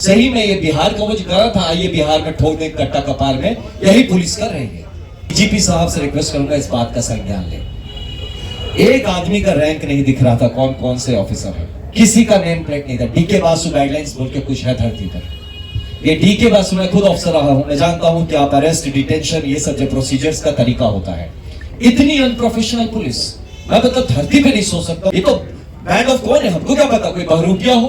सही में ये बिहार का वो जो करा था, आइए बिहार में ठोक दें कट्टा कपार में, यही पुलिस कर रही है। डीजीपी साहब से रिक्वेस्ट करूंगा इस बात का संज्ञान ले। एक आदमी का रैंक नहीं दिख रहा था, कौन कौन से ऑफिसर है, किसी का नेम प्लेट नहीं था। डीके बासु गाइडलाइंस बोल के कुछ है धरती पर। ये डीके बासु, मैं खुद ऑफिसर रहा हूं, मैं जानता हूं कि आप अरेस्ट, डिटेंशन, ये सब जो प्रोसीजर्स का तरीका होता है। इतनी अनप्रोफेशनल पुलिस मैं मतलब धरती पे नहीं सोच सकता। ये तो बैंड ऑफ कौन है, हमको क्या पता, कोई बहरूपिया हो,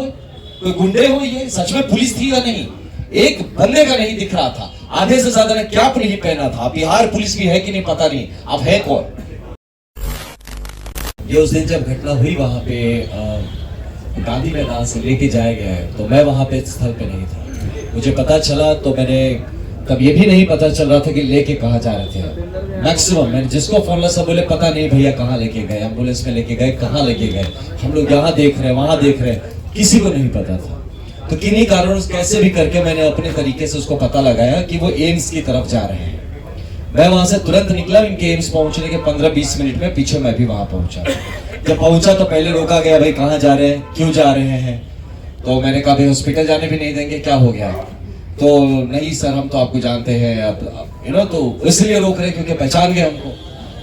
कोई गुंडे हो, ये सच में पुलिस थी या नहीं। एक बंदे का नहीं दिख रहा था, आधे से ज्यादा ने क्या नहीं पहना था। बिहार पुलिस भी है कि नहीं पता नहीं, अब है कौन। ये उस दिन जब घटना हुई वहां पे गांधी मैदान से लेके जाया गया है, तो मैं वहां पे स्थल पे नहीं था। मुझे पता चला तो मैंने तब ये भी नहीं पता चल रहा था कि लेके कहाँ जा रहे थे। मैक्सिमम मैंने जिसको फोन लगा सब बोले पता नहीं भैया कहाँ लेके गए, एम्बुलेंस में लेके गए, कहाँ लेके गए, हम लोग यहाँ देख रहे हैं, वहां देख रहे हैं, किसी को नहीं पता था। तो किन्हीं कारणों से कैसे भी करके मैंने अपने तरीके से उसको पता लगाया कि वो एम्स की तरफ जा रहे हैं। मैं वहां से तुरंत निकला, इनके एम्स पहुंचने के 15-20 मिनट में पीछे मैं भी वहां पहुंचा। जब पहुंचा तो पहले रोका गया, भाई कहाँ जा रहे हैं, क्यों जा रहे हैं। तो मैंने कहा भाई हॉस्पिटल जाने भी नहीं देंगे, क्या हो गया। तो नहीं सर हम तो आपको जानते हैं, अब तो इसलिए रोक रहे क्योंकि पहचान गए हमको।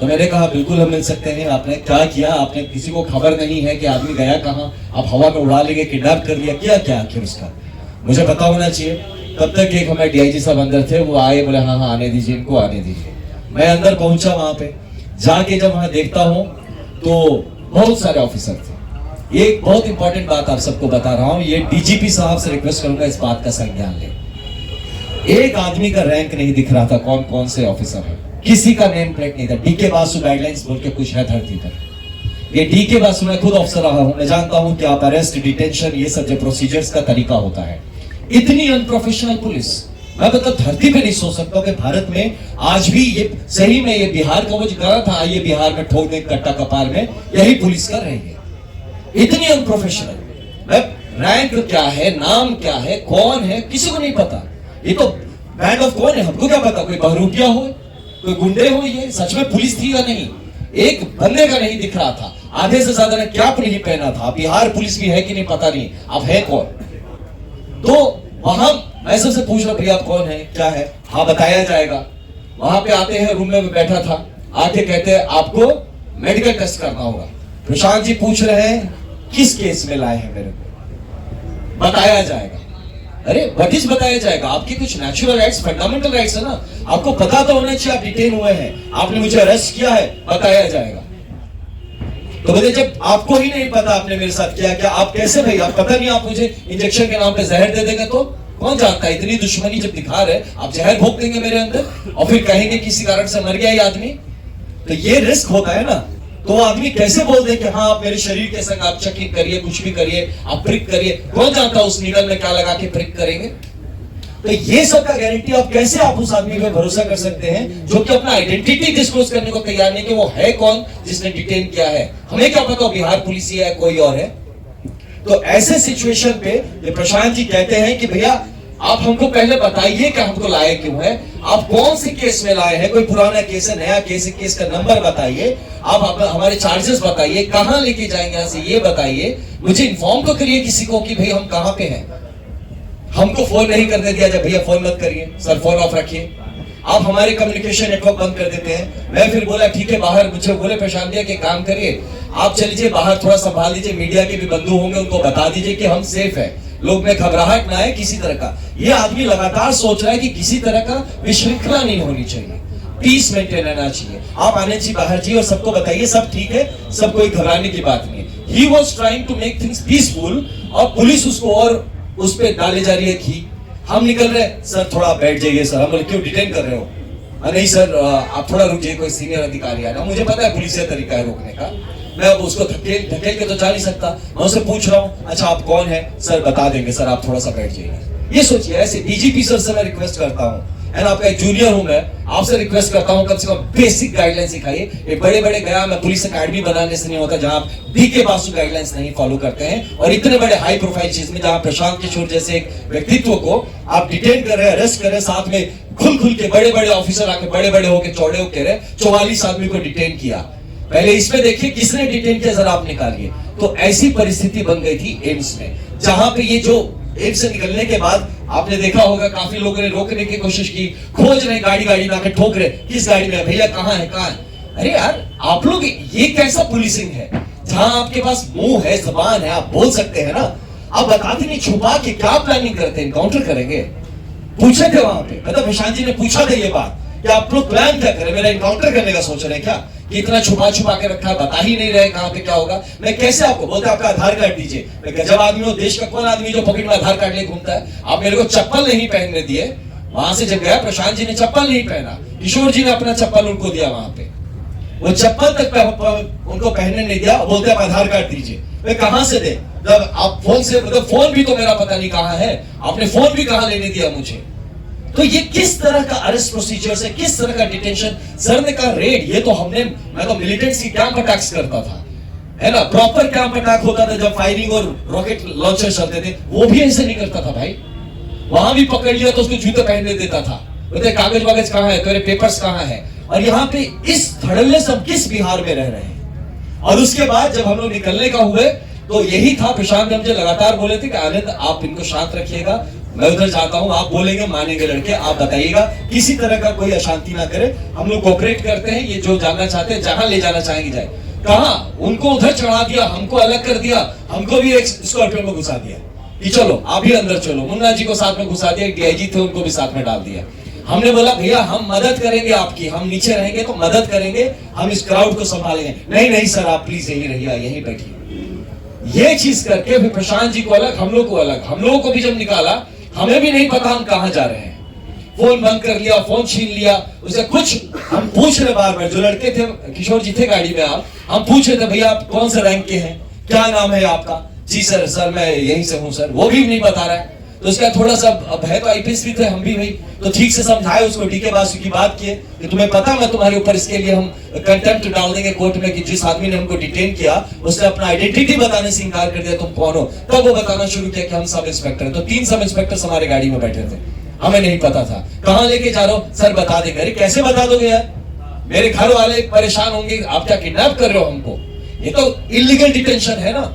तो मैंने कहा बिल्कुल हम मिल सकते हैं। आपने क्या किया, आपने किसी को खबर नहीं है कि आदमी गया कहाँ, आप हवा में उड़ा लेंगे, किडनैप कर लिया, क्या क्या आखिर उसका मुझे पता होना चाहिए। तब तक एक हमारे डीआईजी साहब अंदर थे, वो आए, बोले हाँ हाँ आने दीजिए, इनको आने दीजिए। मैं अंदर पहुंचा, वहां पे जाके जब वहां देखता हूँ तो बहुत सारे ऑफिसर थे। एक बहुत इंपॉर्टेंट बात आप सबको बता रहा हूँ, ये डीजीपी साहब से रिक्वेस्ट करूंगा इस बात का संज्ञान ले। एक आदमी का रैंक नहीं दिख रहा था, कौन कौन से ऑफिसर है, किसी का नेम प्लेट नहीं था। डीके बासु गाइडलाइंस बोल के कुछ है धरती पर। ये डीके बासु, मैं खुद ऑफिसर रहा हूं, मैं जानता हूं कि आप अरेस्ट, डिटेंशन, ये सब जो प्रोसीजर्स का तरीका होता है। इतनी अनप्रोफेशनल पुलिस मैं मतलब धरती पे नहीं सोच सकता कि भारत में आज भी ये सही में ये बिहार का वो जो करा था, आइए बिहार में ठोक दें कट्टा कपार में, यही पुलिस कर रही है। इतनी अनप्रोफेशनल। रैंक क्या है, नाम क्या है, कौन है, किसी को नहीं पता। ये तो बैंड ऑफ कौन है, हमको क्या पता, कोई बहरूपिया हो, कोई गुंडे हो, ये सच में पुलिस थी या नहीं। एक बंदे का नहीं दिख रहा था, आधे से ज्यादा ने क्या नहीं पहना था। बिहार पुलिस भी है कि नहीं पता नहीं, अब है कौन। तो वहां मैं सबसे पूछ रहा भैया आप कौन है, क्या है, हाँ बताया जाएगा। वहां पे आते हैं, रूम में बैठा था, आके कहते हैं आपको मेडिकल टेस्ट करना होगा। प्रशांत जी पूछ रहे हैं किस केस में लाए हैं मेरे को, बताया जाएगा। अरे व्हाट इज बताया जाएगा, आपके कुछ नेचुरल राइट्स, फंडामेंटल राइट्स है ना, आपको पता तो होना चाहिए आप डिटेन हुए हैं, आपने मुझे अरेस्ट किया है, बताया जाएगा। तो बोले जब आपको ही नहीं पता आपने मेरे साथ क्या क्या, आप कैसे भाई, आप पता नहीं, आप मुझे इंजेक्शन के नाम पे जहर दे देंगे तो कौन जानता है। इतनी दुश्मनी जब दिखा रहे, आप जहर भोग देंगे मेरे अंदर और फिर कहेंगे किसी कारण से मर गया ये आदमी, तो ये रिस्क होता है ना। तो आदमी कैसे बोल दे कि हाँ आप मेरे शरीर के संग आप चेकिंग करिए, कुछ भी करिए, आप प्रिक करिए, कौन जानता उस नीडल में क्या लगा के प्रिक करेंगे। तो ये सब का गारंटी आप कैसे आप उस आदमी पे भरोसा कर सकते हैं जो कि अपना आइडेंटिटी डिस्क्लोज करने को तैयार नहीं कि वो है कौन जिसने डिटेन किया है। हमें क्या पता बिहार पुलिस है कोई और है। तो ऐसे सिचुएशन पे ये प्रशांत जी कहते हैं कि भैया आप हमको पहले बताइए कि हमको लाए क्यों है, आप कौन से केस में लाए हैं, कोई पुराना केस है, नया केस है, केस का नंबर बताइए, आप हमारे चार्जेस बताइए, कहां लेके जाएंगे यहाँ से ये बताइए, मुझे इन्फॉर्म तो करिए किसी को कि भाई हम कहां पे हैं। हमको फोन नहीं करने दिया, जब भैया फोन मत करिए सर, फोन ऑफ रखिए। आप हमारे कम्युनिकेशन नेटवर्क बंद कर देते हैं। मैं फिर बोला ठीक है बाहर, मुझे बोले प्रशांत भैया के काम करिए, आप चलिए बाहर थोड़ा संभाल लीजिए, मीडिया के भी बंधु होंगे उनको बता दीजिए कि हम सेफ है, लोग में घबराहट ना आए किसी तरह का। ये आदमी लगातार सोच रहा है कि किसी तरह का विश्रृंखला नहीं होनी चाहिए, पीस मेंटेन रहना चाहिए। आप आने जी बाहर जी और सबको बताइए सब ठीक है, सब कोई घबराने की बात नहीं है। He was trying to make things peaceful और पुलिस उसको और उस पर डाले जा रही है घी। हम निकल रहे सर थोड़ा बैठ जाइए सर, हम बोले क्यों डिटेन कर रहे हो, नहीं सर आप थोड़ा रुक जाइए, कोई सीनियर अधिकारी आना। मुझे पता है पुलिस का तरीका है रोकने का, मैं अब उसको धकेल के तो जा नहीं सकता। मैं उससे पूछ रहा हूँ अच्छा आप कौन है, सर बता देंगे सर, आप थोड़ा सा बैठ जाइए। ये सोचिए, ऐसे डीजीपी सर से मैं रिक्वेस्ट करता हूँ, एंड आपका एक जूनियर हूं मैं, आपसे रिक्वेस्ट करता हूं कम से कम बेसिक गाइडलाइन सिखाइए। ये बड़े बड़े गया मैं पुलिस अकेडमी बनाने से नहीं होता जहां आप डीके बासु गाइडलाइंस नहीं फॉलो करते हैं, और इतने बड़े हाई प्रोफाइल चीज में जहां प्रशांत किशोर जैसे एक व्यक्तित्व को आप डिटेन कर रहे हैं, अरेस्ट कर रहे हैं, साथ में खुल के बड़े बड़े ऑफिसर आके बड़े बड़े होके चौड़े होके रहे, 44 आदमी को डिटेन किया। पहले इसमें देखिए किसने डिटेन किया, जरा आप निकालिए। तो ऐसी परिस्थिति बन गई थी एम्स में, जहां पे ये जो एम्स से निकलने के बाद आपने देखा होगा काफी लोगों ने रोकने की कोशिश की, खोज रहे, गाड़ी में आके ठोक रहे, किस गाड़ी में, भैया कहाँ है, कहाँ है। अरे यार आप लोग, ये कैसा पुलिसिंग है जहां आपके पास मुंह है, जबान है, आप बोल सकते हैं ना, आप बताते नहीं, छुपा के क्या प्लानिंग करते हैं, एनकाउंटर करेंगे। पूछे थे वहां पे, मतलब प्रशांत जी ने पूछा था ये बात कि आप लोग प्लान क्या करें, मेरा एनकाउंटर करने का सोच रहे हैं क्या, कि इतना छुपा के रखा है, बता ही नहीं रहे कहां पे क्या होगा। मैं कैसे आपको बोलते, आपका आधार कार्ड दीजिए, मैं गजब आदमी हूं, देश का कौन आदमी जो पॉकेट में आधार कार्ड लेके घूमता है। आप मेरे को चप्पल नहीं पहनने दिए, वहां से जब गया प्रशांत जी ने चप्पल नहीं पहना, किशोर जी ने अपना चप्पल उनको दिया, वहां पे वो चप्पल तक उनको पहनने नहीं दिया, बोलते आप आधार कार्ड दीजिए। मैं कहां से दे, जब आप फोन से, मतलब फोन भी तो मेरा पता नहीं कहां है, आपने फोन भी कहां लेने दिया मुझे। तो ये किस तरह का अरेस्ट प्रोसीजर है, किस तरह का डिटेंशन, सर ने कहा रेड, ये तो हमने, मैं तो मिलिटेंट्स की कैंप अटैक्स करता था, है ना, प्रॉपर कैंप अटैक होता था जब फायरिंग और रॉकेट लॉन्चर चलते थे, वो भी ऐसे नहीं करता था भाई। वहां भी पकड़ लिया तो उसको जूते पहनने देता था, बोलते कागज वागज कहां है, तेरे पेपर्स कहां है। और यहाँ पे इस धड़ल्ले से हम किस बिहार में रह रहे हैं। और उसके बाद जब हम लोग निकलने का हुए तो यही था, प्रशांत हमसे लगातार बोले थे कि आनंद आप इनको शांत रखिएगा, मैं उधर जाता हूं, आप बोलेंगे मानेंगे लड़के, आप बताइएगा, किसी तरह का कोई अशांति ना करे, हम लोग कोऑपरेट करते हैं, ये जो जानना चाहते हैं, जहां ले जाना चाहेंगे जाए। कहा उनको उधर चढ़ा दिया, हमको अलग कर दिया, हमको भी एक स्कॉर्पियो में घुसा दिया कि चलो आप भी अंदर चलो, मुन्ना जी को साथ में घुसा दिया, डीआईजी थे उनको भी साथ में डाल दिया। हमने बोला भैया हम मदद करेंगे आपकी, हम नीचे रहेंगे तो मदद करेंगे, हम इस क्राउड को संभालेंगे। नहीं नहीं सर आप प्लीज यहीं रहिए, यहीं बैठिए। ये चीज करके फिर प्रशांत जी को अलग, हम लोग को अलग, हम लोगों को भी जब निकाला, हमें भी नहीं पता हम कहां जा रहे हैं, फोन बंद कर लिया, फोन छीन लिया, उसे कुछ हम पूछ रहे बार बार, जो लड़के थे, किशोर जी थे गाड़ी में, आप, हम पूछ रहे थे भैया आप कौन से रैंक के हैं, क्या नाम है आपका, जी सर मैं यहीं से हूं सर, वो भी नहीं बता रहा है। तो उसका थोड़ा सा, अब है तो आईपीएस भी थे, हम भी भाई, तो ठीक से समझाए उसको, डीके बासु की बात किए कि तुम्हें पता, मैं तुम्हारे ऊपर इसके लिए हम कंटेम्प्ट डाल देंगे कोर्ट में कि जिस आदमी ने हमको डिटेन किया उसने अपना आइडेंटिटी बताने से इंकार कर दिया, तुम कौन हो। तब वो बताना शुरू किया कि हम सब इंस्पेक्टर हैं। तो 3 सब इंस्पेक्टर हमारे गाड़ी में बैठे थे, हमें नहीं पता था कहां लेके जा रहा हो, सर बता देंगे। अरे कैसे बता दोगे यार, मेरे घर वाले परेशान होंगे, आप क्या किडनैप कर रहे हो हमको, ये तो इलीगल डिटेंशन है ना।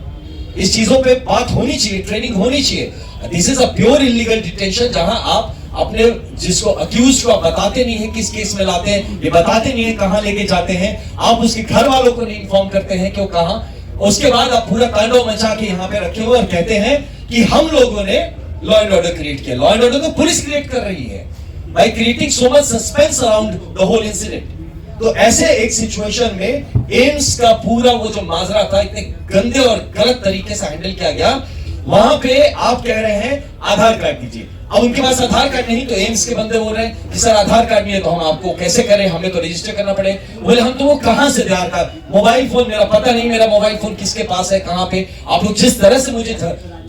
इस चीजों पे बात होनी चाहिए, ट्रेनिंग होनी चाहिए। This is a pure illegal detention, जहां आप अपने जिसको अक्यूज को आप बताते नहीं है किस केस में लाते हैं, ये बताते नहीं है कहां लेके जाते हैं, आप उसके घर वालों को नहीं इन्फॉर्म करते हैं कि वो कहां। उसके बाद आप पूरा तांडव मचा के यहाँ पे रखे हुए और कहते हैं कि हम लोगों ने लॉ एंड ऑर्डर क्रिएट किया। लॉ एंड ऑर्डर तो पुलिस क्रिएट कर रही है by creating so much suspense around the whole incident. तो ऐसे एक सिचुएशन में एम्स का पूरा वो जो माजरा था, इतने गंदे और गलत तरीके से हैंडल किया गया। वहां पे आप कह रहे हैं आधार कार्ड दीजिए, अब उनके पास आधार कार्ड नहीं, तो एम्स के बंदे बोल रहे हैं कि सर आधार कार्ड नहीं है तो हम आपको कैसे करें, हमें तो रजिस्टर करना पड़े। बोले हम तो वो कहां से आधार कार्ड, मोबाइल फोन मेरा पता नहीं, मेरा मोबाइल फोन किसके पास है, कहां पे। आप लोग जिस तरह से मुझे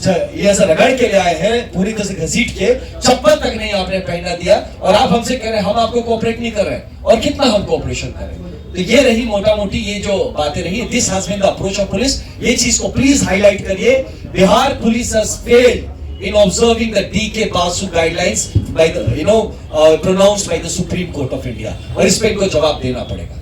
ये ऐसा रगड़ के ले आए हैं, पूरी तरह से घसीट के, चप्पल तक नहीं आपने पहना दिया, और आप हमसे कह रहे हैं हम आपको कोऑपरेट नहीं कर रहे हैं, और कितना हम कोऑपरेशन करें। तो ये रही मोटा मोटी ये जो बातें रही, this has been the approach of police. ये चीज को प्लीज हाईलाइट करिए, Bihar police has failed in observing the D.K. Basu guidelines by the pronounced by the Supreme Court of India, और इस पे इनको जवाब देना पड़ेगा।